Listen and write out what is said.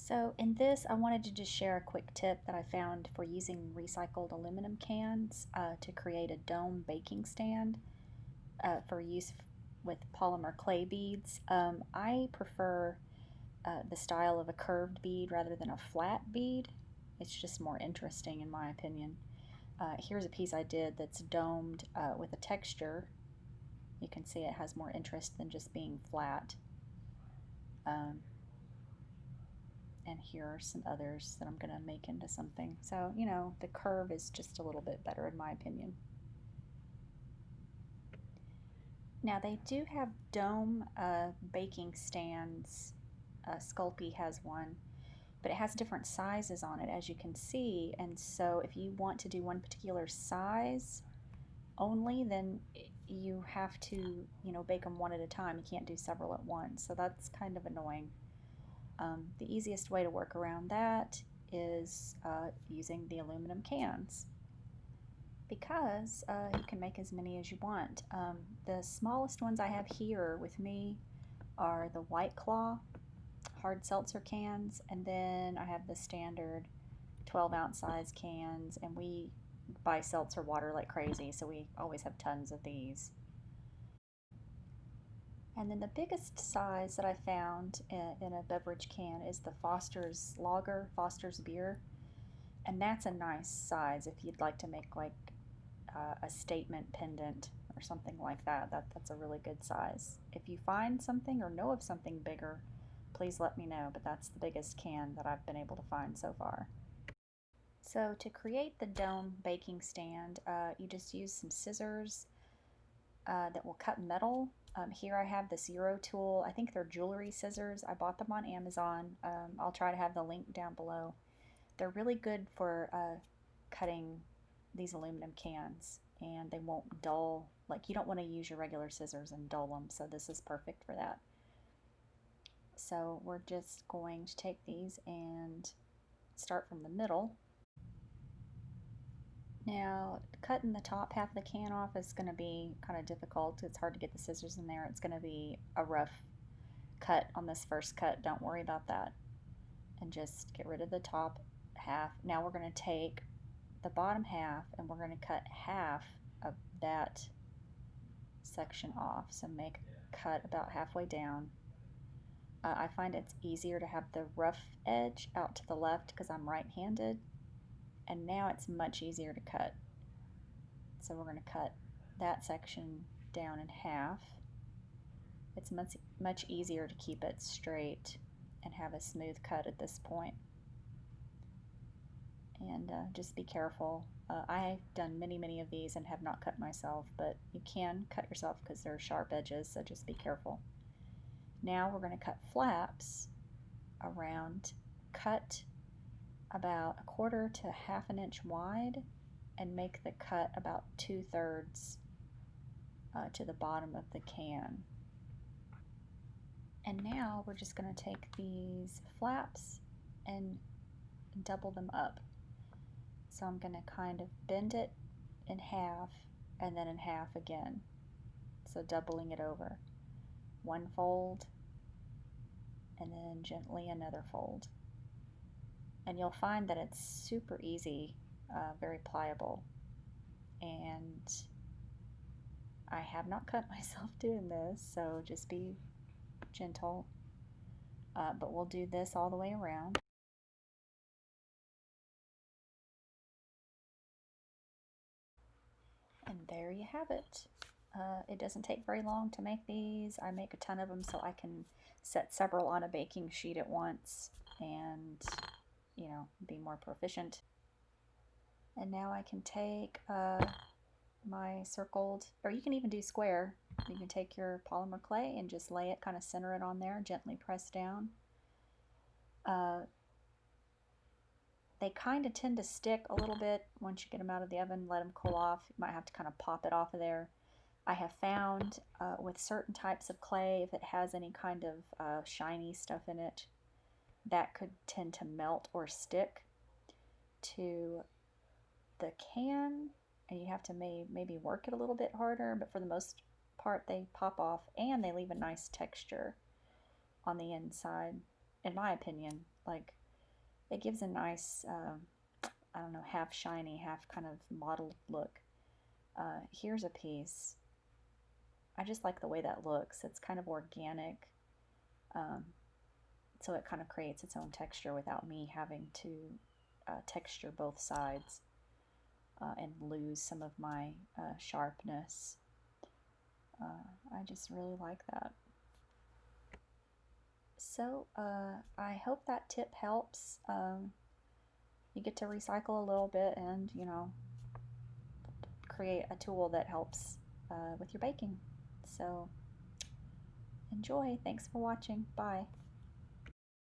So in this, I wanted to just share a quick tip that I found for using recycled aluminum cans to create a dome baking stand for use with polymer clay beads. I prefer the style of a curved bead rather than a flat bead. It's just more interesting in my opinion. Here's a piece I did that's domed with a texture. You can see it has more interest than just being flat. Um, and here are some others that I'm going to make into something. So, the curve is just a little bit better in my opinion. Now they do have dome baking stands. Sculpey has one, but it has different sizes on it, as you can see, and so if you want to do one particular size only, then you have to, bake them one at a time. You can't do several at once, so that's kind of annoying. The easiest way to work around that is using the aluminum cans because you can make as many as you want. The smallest ones I have here with me are the White Claw hard seltzer cans, and then I have the standard 12-ounce size cans, and we buy seltzer water like crazy, so we always have tons of these. And then the biggest size that I found in a beverage can is the Foster's Lager, Foster's Beer. And that's a nice size if you'd like to make like a statement pendant or something like that. That's a really good size. If you find something or know of something bigger, please let me know, but that's the biggest can that I've been able to find so far. So to create the dome baking stand, you just use some scissors that will cut metal. Here I have this Euro tool. I think they're jewelry scissors. I bought them on Amazon. I'll try to have the link down below. They're really good for cutting these aluminum cans, and they won't dull. Like, you don't want to use your regular scissors and dull them, so this is perfect for that. So we're just going to take these and start from the middle. Now, cutting the top half of the can off is going to be kind of difficult. It's hard to get the scissors in there. It's going to be a rough cut on this first cut. Don't worry about that. And just get rid of the top half. Now we're going to take the bottom half and we're going to cut half of that section off. So make a cut about halfway down. I find it's easier to have the rough edge out to the left because I'm right-handed, and now it's much easier to cut. So we're going to cut that section down in half. It's much easier to keep it straight and have a smooth cut at this point. And just be careful. I've done many of these and have not cut myself, but you can cut yourself because they're sharp edges, so just be careful. Now we're going to cut flaps around, cut about 1/4 to 1/2 inch wide, and make the cut about 2/3 to the bottom of the can. And now we're just going to take these flaps and double them up. So I'm going to kind of bend it in half and then in half again. So doubling it over. One fold and then gently another fold. And you'll find that it's super easy, very pliable. And I have not cut myself doing this, so just be gentle. But we'll do this all the way around. And there you have it. It doesn't take very long to make these. I make a ton of them so I can set several on a baking sheet at once and, be more proficient. And now I can take my circled, or you can even do square. You can take your polymer clay and just lay it, kind of center it on there, gently press down. They kind of tend to stick a little bit once you get them out of the oven, let them cool off. You might have to kind of pop it off of there. I have found with certain types of clay, if it has any kind of shiny stuff in it, that could tend to melt or stick to the can, and you have to maybe work it a little bit harder, but for the most part they pop off and they leave a nice texture on the inside. in my opinion. Like, it gives a nice, I don't know, half shiny, half kind of mottled look. Here's a piece. I just like the way that looks. It's kind of organic, um, so it kind of creates its own texture without me having to texture both sides and lose some of my sharpness. I just really like that. So I hope that tip helps. You get to recycle a little bit and, create a tool that helps with your baking. So enjoy. Thanks for watching. Bye.